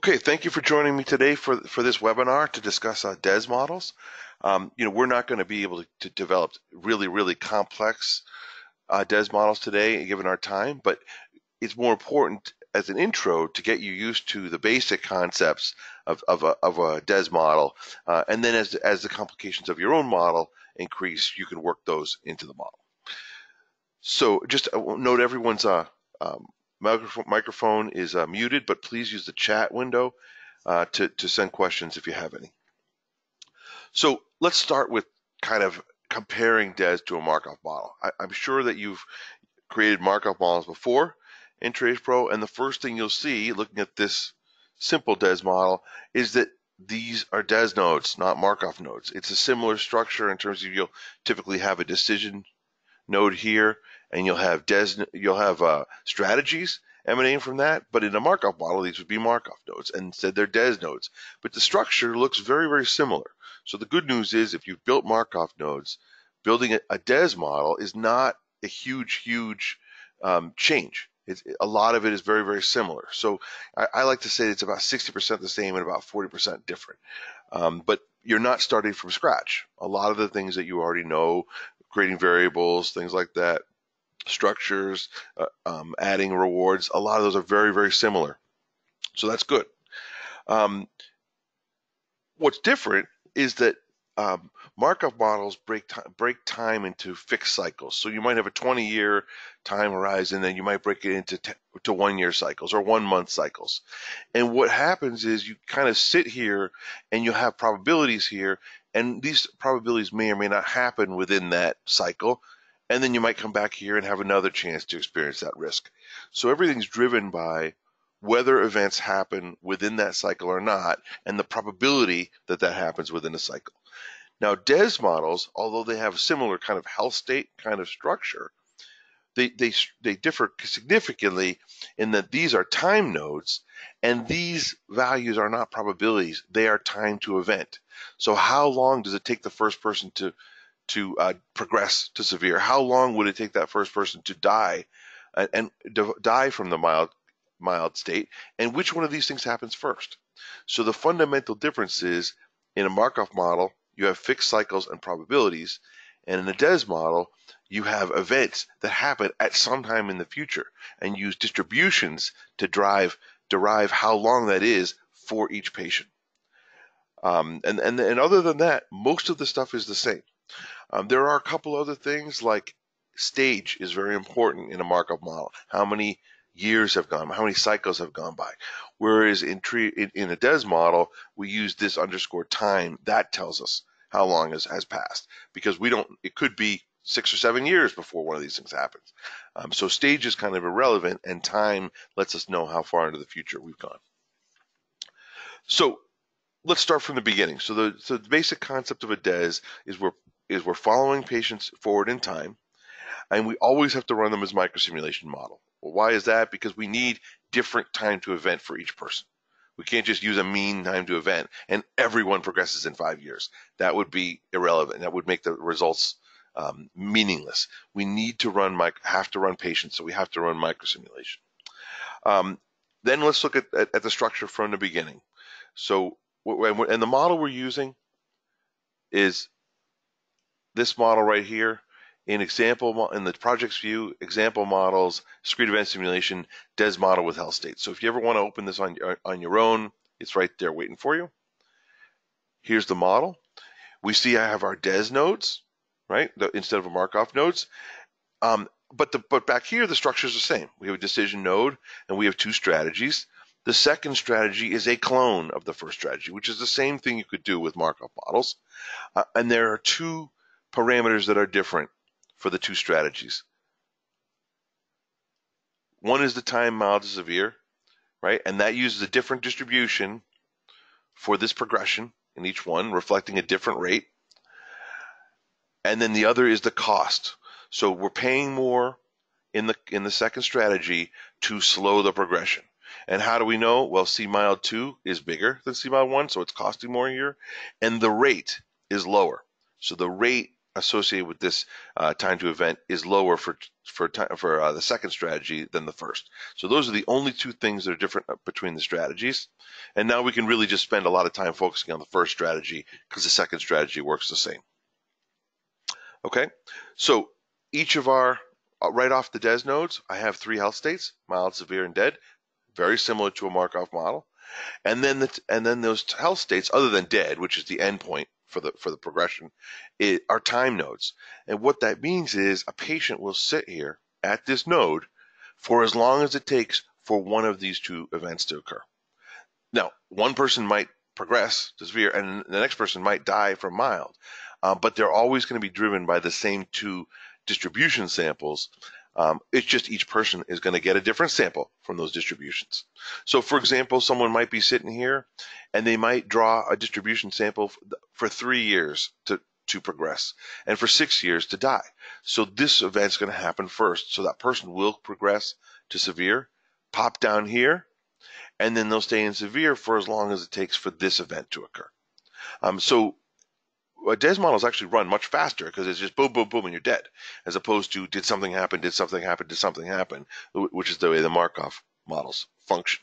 Okay, thank you for joining me today for this webinar to discuss DES models. We're not going to be able to develop really complex DES models today, given our time, but it's more important as an intro to get you used to the basic concepts of a DES model, and then as the complications of your own model increase, you can work those into the model. So just note everyone's microphone is muted, but please use the chat window to send questions if you have any. So let's start with kind of comparing DES to a Markov model. I'm sure that you've created Markov models before in TreeAge Pro, and the first thing you'll see looking at this simple DES model is that these are DES nodes, not Markov nodes. It's a similar structure in terms of you'll typically have a decision node here, and you'll have strategies emanating from that. But in a Markov model, these would be Markov nodes, and instead they're DES nodes. But the structure looks very similar. So the good news is, if you've built Markov nodes, building a DES model is not a huge change. A lot of it is very similar. So I like to say it's about 60% the same and about 40% different. But you're not starting from scratch. A lot of the things that you already know, creating variables, things like that, structures, adding rewards, a lot of those are very similar. So that's good. What's different is that Markov models break time into fixed cycles. So you might have a 20-year time horizon, and you might break it into 1-year cycles or 1-month cycles. And what happens is you kind of sit here and you have probabilities here, and these probabilities may or may not happen within that cycle. And then you might come back here and have another chance to experience that risk. So everything's driven by whether events happen within that cycle or not, and the probability that that happens within a cycle. Now, DES models, although they have a similar kind of health state kind of structure, they differ significantly in that these are time nodes, and these values are not probabilities. They are time to event. So how long does it take the first person to progress to severe? How long would it take that first person to die and die from the mild state? And which one of these things happens first? So the fundamental difference is, in a Markov model, you have fixed cycles and probabilities, and in a DES model, you have events that happen at some time in the future and use distributions to derive how long that is for each patient. And other than that, most of the stuff is the same. There are a couple other things, like stage is very important in a Markov model. How many years have gone by? How many cycles have gone by? Whereas in a DES model, we use this underscore time. That tells us how long has passed, because it could be 6 or 7 years before one of these things happens. So stage is kind of irrelevant, and time lets us know how far into the future we've gone. So let's start from the beginning. So the basic concept of a DES is we're following patients forward in time, and we always have to run them as microsimulation model. Well, why is that? Because we need different time to event for each person. We can't just use a mean time to event and everyone progresses in 5 years. That would be irrelevant. That would make the results meaningless. We need to have to run patients, so we have to run microsimulation. Then let's look at the structure from the beginning. So, and the model we're using is this model right here. In the projects view, example models, discrete event simulation, DES model with health state. So if you ever want to open this on your own, it's right there waiting for you. Here's the model. We see I have our DES nodes, right, instead of a Markov nodes. But back here, the structure is the same. We have a decision node, and we have 2 strategies. The second strategy is a clone of the first strategy, which is the same thing you could do with Markov models. And there are 2 parameters that are different for the 2 strategies. One is the time mild to severe, right? And that uses a different distribution for this progression in each one, reflecting a different rate. And then the other is the cost. So we're paying more in the second strategy to slow the progression. And how do we know? Well, C mild 2 is bigger than C mild 1, so it's costing more here. And the rate is lower. So the rate associated with this time to event is lower for the second strategy than the first. So those are the only two things that are different between the strategies. And now we can really just spend a lot of time focusing on the first strategy because the second strategy works the same. Okay, so each of our, right off the DES nodes, I have 3 health states: mild, severe, and dead, very similar to a Markov model. And then those health states, other than dead, which is the endpoint for the progression, are time nodes. And what that means is a patient will sit here at this node for as long as it takes for one of these 2 events to occur. Now, one person might progress to severe, and the next person might die from mild, but they're always going to be driven by the same 2 distribution samples. It's just each person is going to get a different sample from those distributions. So, for example, someone might be sitting here and they might draw a distribution sample for 3 years to progress and for 6 years to die. So this event's going to happen first. So that person will progress to severe, pop down here, and then they'll stay in severe for as long as it takes for this event to occur. So DES models actually run much faster because it's just boom, boom, boom, and you're dead, as opposed to did something happen, did something happen, did something happen, which is the way the Markov models function.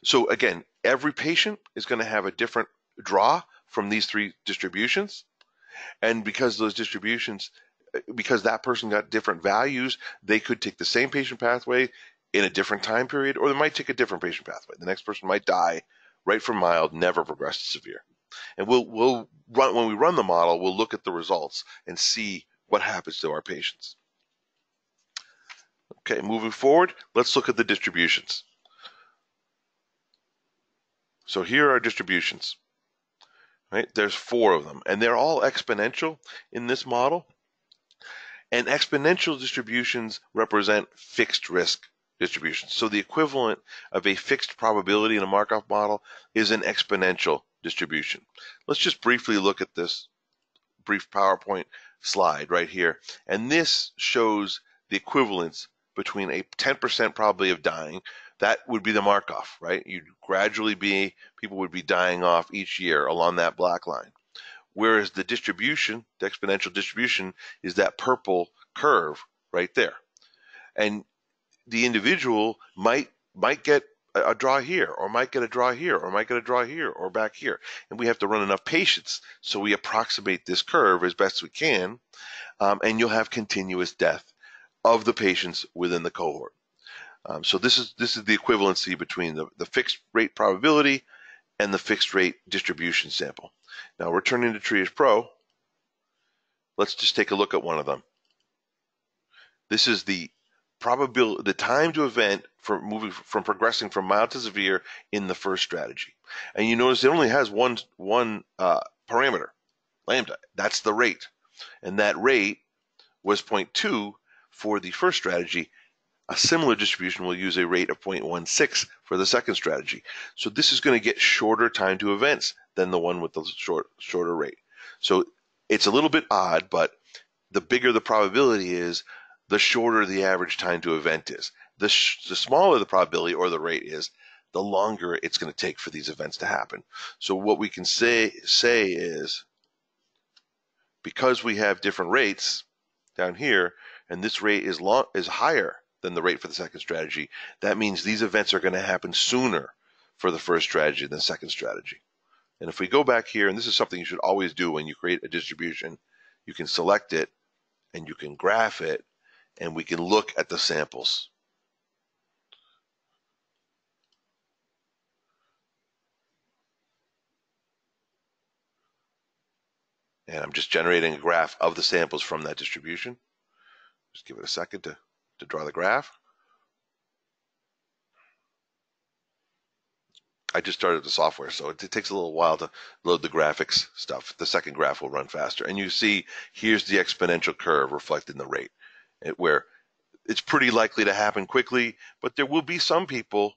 So again, every patient is going to have a different draw from these 3 distributions. And because those distributions, because that person got different values, they could take the same patient pathway in a different time period, or they might take a different patient pathway. The next person might die right from mild, never progress to severe. And we'll run, when we run the model, we'll look at the results and see what happens to our patients. Okay, moving forward, let's look at the distributions. So here are distributions. Right? There's 4 of them, and they're all exponential in this model. And exponential distributions represent fixed risk distributions. So the equivalent of a fixed probability in a Markov model is an exponential distribution. Let's just briefly look at this brief PowerPoint slide right here. And this shows the equivalence between a 10% probability of dying. That would be the Markov, right? People would be dying off each year along that black line. Whereas the distribution, the exponential distribution, is that purple curve right there. And the individual might get a draw here, or might get a draw here, or might get a draw here, or back here. And we have to run enough patients, so we approximate this curve as best we can, and you'll have continuous death of the patients within the cohort. So this is the equivalency between the fixed rate probability and the fixed rate distribution sample. Now, returning to TreeAge Pro, let's just take a look at one of them. This is the probability, the time to event for moving from progressing from mild to severe in the first strategy. And you notice it only has one parameter, lambda. That's the rate. And that rate was 0.2 for the first strategy. A similar distribution will use a rate of 0.16 for the second strategy. So this is going to get shorter time to events than the one with the shorter rate. So it's a little bit odd, but the bigger the probability is, the shorter the average time to event is. The smaller the probability or the rate is, the longer it's going to take for these events to happen. So what we can say is, because we have different rates down here, and this rate is higher than the rate for the second strategy, that means these events are going to happen sooner for the first strategy than the second strategy. And if we go back here, and this is something you should always do when you create a distribution, you can select it and you can graph it, and we can look at the samples. And I'm just generating a graph of the samples from that distribution. Just give it a second to draw the graph. I just started the software, so it takes a little while to load the graphics stuff. The second graph will run faster. And you see, here's the exponential curve reflecting the rate, where it's pretty likely to happen quickly, but there will be some people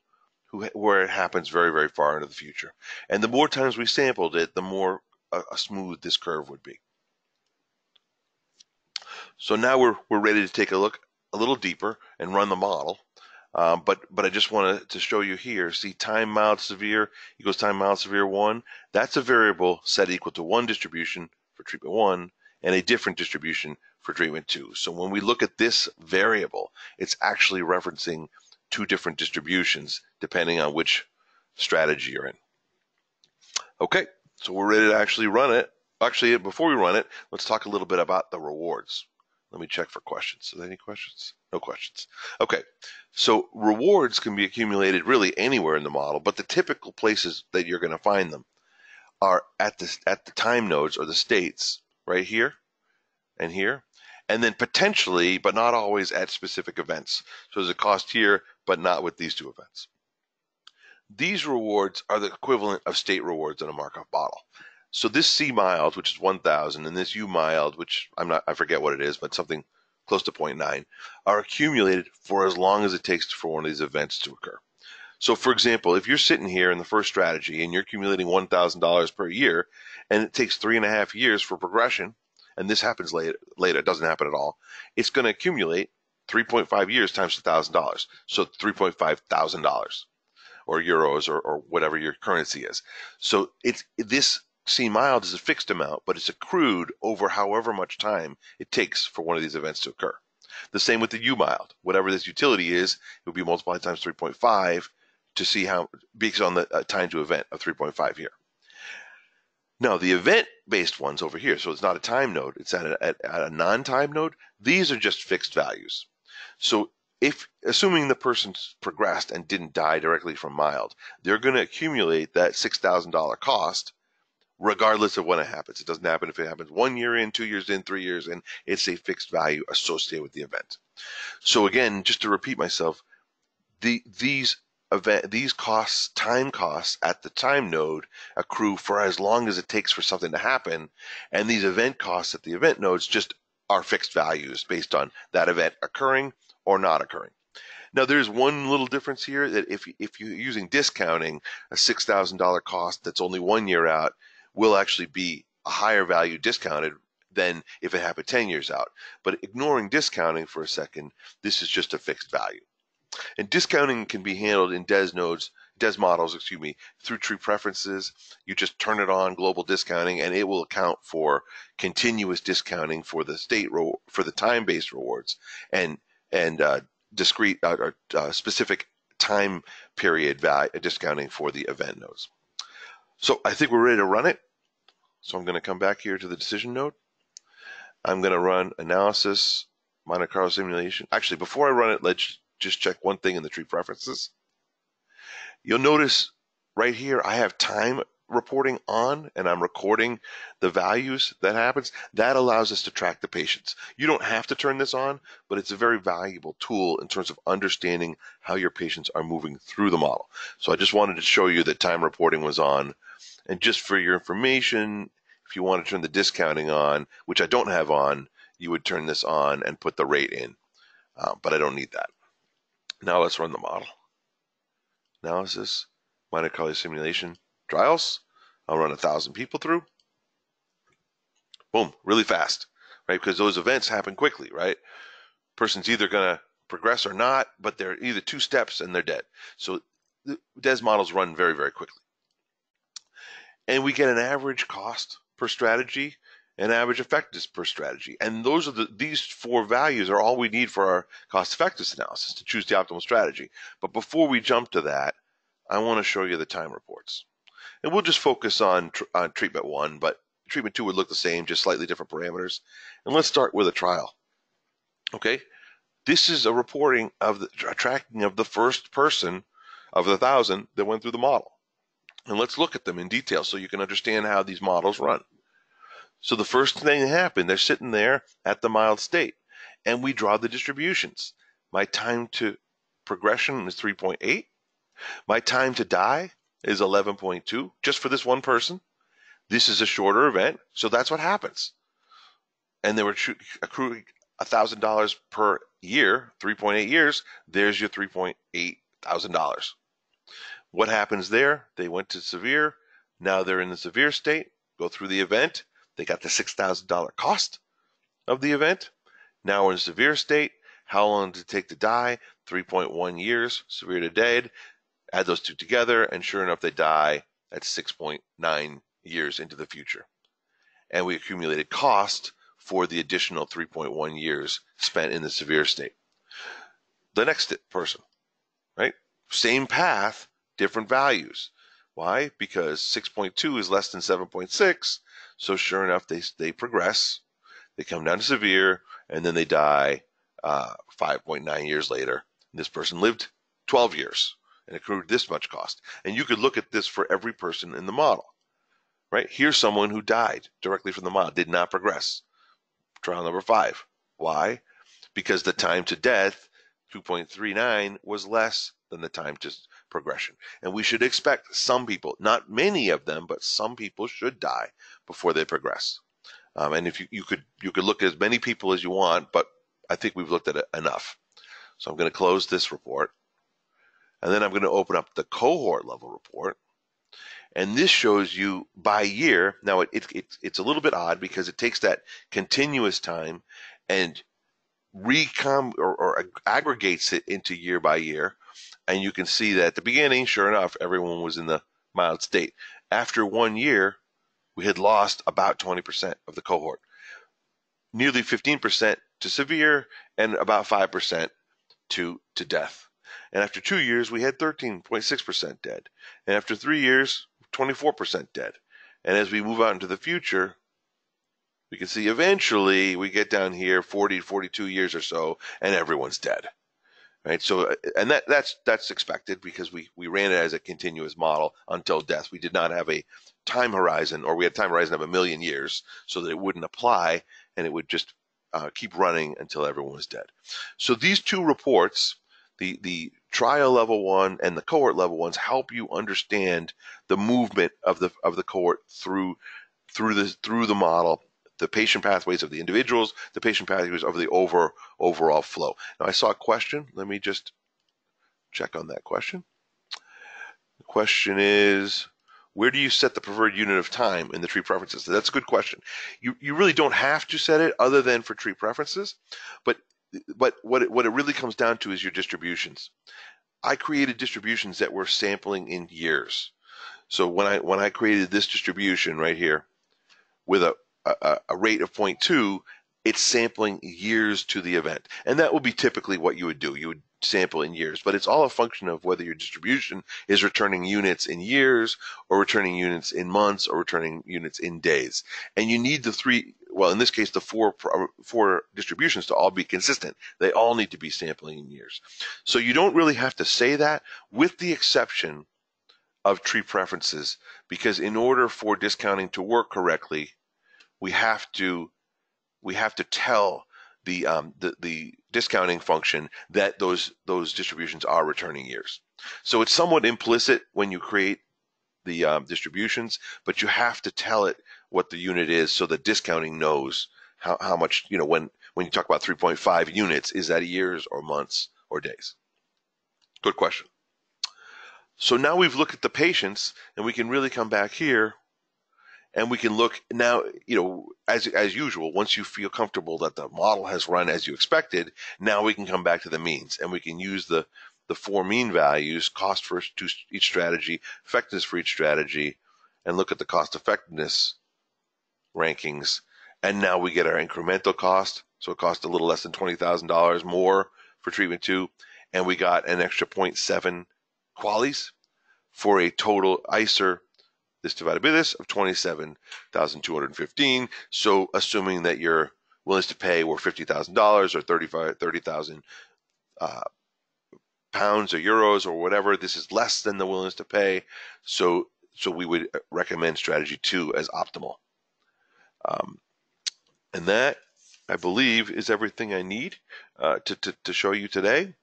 where it happens very, very far into the future. And the more times we sampled it, the more smooth this curve would be. So now we're ready to take a look a little deeper and run the model. But I just wanted to show you here, see time mild severe equals time mild severe 1. That's a variable set equal to 1 distribution for treatment 1 and a different distribution for treatment 2. So when we look at this variable, it's actually referencing two different distributions depending on which strategy you're in. Okay, so we're ready to actually run it. Actually, before we run it, let's talk a little bit about the rewards. Let me check for questions. Are there any questions? No questions. Okay, so rewards can be accumulated really anywhere in the model, but the typical places that you're going to find them are at the time nodes or the states right here and here, and then potentially, but not always, at specific events. So there's a cost here, but not with these two events. These rewards are the equivalent of state rewards in a Markov model. So this C mild, which is 1,000, and this U mild, which I forget what it is, but something close to 0.9, are accumulated for as long as it takes for one of these events to occur. So for example, if you're sitting here in the first strategy and you're accumulating $1,000 per year, and it takes 3.5 years for progression, and this happens later, it doesn't happen at all, it's going to accumulate 3.5 years times $1,000. So $3.5 thousand, or euros, or whatever your currency is. So this C mild is a fixed amount, but it's accrued over however much time it takes for one of these events to occur. The same with the U mild. Whatever this utility is, it will be multiplied times 3.5 to see how, based on the time to event of 3.5 here. Now, the event-based ones over here, so it's not a time node, it's at a non-time node, these are just fixed values. So assuming the person's progressed and didn't die directly from mild, they're going to accumulate that $6,000 cost regardless of when it happens. It doesn't happen if it happens 1 year in, 2 years in, 3 years in. It's a fixed value associated with the event. So again, just to repeat myself, these costs, time costs at the time node, accrue for as long as it takes for something to happen, and these event costs at the event nodes just are fixed values based on that event occurring or not occurring. Now, there's one little difference here, that if you're using discounting, a $6,000 cost that's only 1 year out will actually be a higher value discounted than if it happened 10 years out. But ignoring discounting for a second, this is just a fixed value. And discounting can be handled in DES models, through tree preferences. You just turn it on, global discounting, and it will account for continuous discounting for the for the time-based rewards, and discrete specific time period discounting for the event nodes. So I think we're ready to run it. So I'm going to come back here to the decision node. I'm going to run analysis, Monte Carlo simulation. Actually, before I run it, let's just check one thing in the tree preferences. You'll notice right here I have time reporting on, and I'm recording the values that happens. That allows us to track the patients. You don't have to turn this on, but it's a very valuable tool in terms of understanding how your patients are moving through the model. So I just wanted to show you that time reporting was on. And just for your information, if you want to turn the discounting on, which I don't have on, you would turn this on and put the rate in. But I don't need that. Now let's run the model. Analysis, Monte Carlo simulation, trials. I'll run 1,000 people through. Boom, really fast, right? Because those events happen quickly, right? Person's either going to progress or not, but they're either 2 steps and they're dead. So the DES models run very, very quickly. And we get an average cost per strategy and average effectiveness per strategy. And these 4 values are all we need for our cost effectiveness analysis to choose the optimal strategy. But before we jump to that, I want to show you the time reports. And we'll just focus on treatment 1, but treatment 2 would look the same, just slightly different parameters. And let's start with a trial. Okay, this is a reporting of the tracking of the first person of the 1,000 that went through the model. And let's look at them in detail so you can understand how these models run. So the first thing that happened, they're sitting there at the mild state, and we draw the distributions. My time to progression is 3.8. My time to die is 11.2, just for this one person. This is a shorter event, so that's what happens. And they were accruing $1,000 per year, 3.8 years. There's your $3.8 thousand. What happens there? They went to severe. Now they're in the severe state. Go through the event. They got the $6,000 cost of the event. Now we're in severe state. How long did it take to die? 3.1 years, severe to dead. Add those two together, and sure enough, they die at 6.9 years into the future. And we accumulated cost for the additional 3.1 years spent in the severe state. The next person, right? Same path, different values. Why? Because 6.2 is less than 7.6, so sure enough, they progress. They come down to severe, and then they die 5.9 years later. This person lived 12 years and accrued this much cost. And you could look at this for every person in the model, right? Here's someone who died directly from the model, did not progress. Trial number 5. Why? Because the time to death, 2.39, was less than the time to progression. And we should expect some people, not many of them, but some people should die before they progress. And if you could look at as many people as you want, but I think we've looked at it enough. So I'm going to close this report, and then I'm going to open up the cohort level report. And this shows you by year. Now it's a little bit odd because it takes that continuous time and aggregates it into year by year. And you can see that at the beginning, sure enough, everyone was in the mild state. After 1 year, we had lost about 20% of the cohort, nearly 15% to severe, and about 5% to death. And after 2 years, we had 13.6% dead. And after 3 years, 24% dead. And as we move out into the future, we can see eventually we get down here 40, 42 years or so, and everyone's dead. Right? So, and that's expected because we ran it as a continuous model until death. We did not have a time horizon, or we had a time horizon of 1 million years, so that it wouldn't apply, and it would just keep running until everyone was dead. So these two reports, the trial level 1 and the cohort level 1s, help you understand the movement of the cohort through the model, the patient pathways of the individuals, the patient pathways of the overall flow. Now, I saw a question. Let me just check on that question. The question is, where do you set the preferred unit of time in the tree preferences? That's a good question. You really don't have to set it other than for tree preferences, but what it really comes down to is your distributions. I created distributions that were sampling in years. So when I created this distribution right here with a rate of 0.2, it's sampling years to the event. And that will be typically what you would do. You would sample in years, but it's all a function of whether your distribution is returning units in years or returning units in months or returning units in days. And you need the three, well, in this case, the four distributions to all be consistent. They all need to be sampling in years. So you don't really have to say that, with the exception of tree preferences, because in order for discounting to work correctly, we have to tell the discounting function that those distributions are returning years. So it's somewhat implicit when you create the distributions, but you have to tell it what the unit is so the discounting knows how much, when you talk about 3.5 units, is that years or months or days? Good question. So now we've looked at the patients, and we can really come back here. And we can look now, as usual, once you feel comfortable that the model has run as you expected, now we can come back to the means, and we can use the 4 mean values, cost for each strategy, effectiveness for each strategy, and look at the cost effectiveness rankings. And now we get our incremental cost. So it cost a little less than $20,000 more for treatment 2, and we got an extra 0.7 qualies for a total ICER, this divided by this, of 27,215. So assuming that your willingness to pay were $50,000 or 30,000 pounds or euros or whatever, this is less than the willingness to pay. So we would recommend strategy 2 as optimal. And that, I believe, is everything I need to show you today.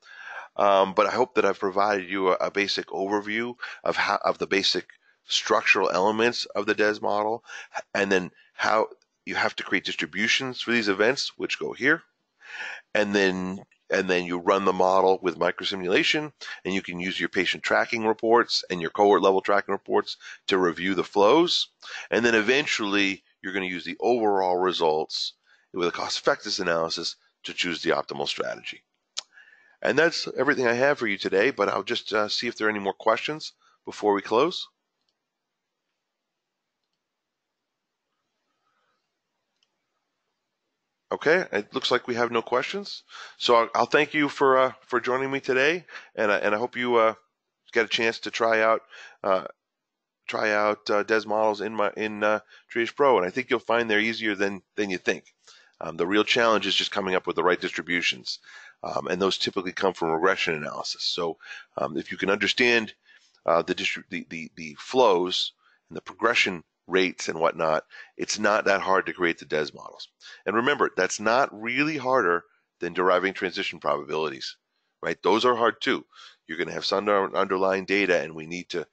But I hope that I've provided you a basic overview of the basic structural elements of the DES model, and then how you have to create distributions for these events, which go here, and then you run the model with microsimulation, and you can use your patient tracking reports and your cohort level tracking reports to review the flows, and then eventually you're going to use the overall results with a cost effectiveness analysis to choose the optimal strategy. And that's everything I have for you today, but I'll just see if there are any more questions before we close. Okay, it looks like we have no questions. So I'll thank you for joining me today, and I hope you get a chance to try out DES models in TreeAge Pro, and I think you'll find they're easier than you think. The real challenge is just coming up with the right distributions, and those typically come from regression analysis. So if you can understand the flows and the progression rates and whatnot, it's not that hard to create the DES models. And remember, that's not really harder than deriving transition probabilities, right? Those are hard too. You're going to have some underlying data, and we need to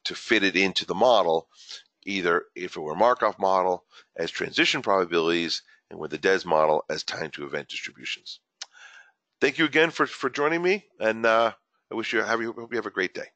fit it into the model, either if it were a Markov model as transition probabilities, and with the DES model as time to event distributions. Thank you again for joining me, and I hope you have a great day.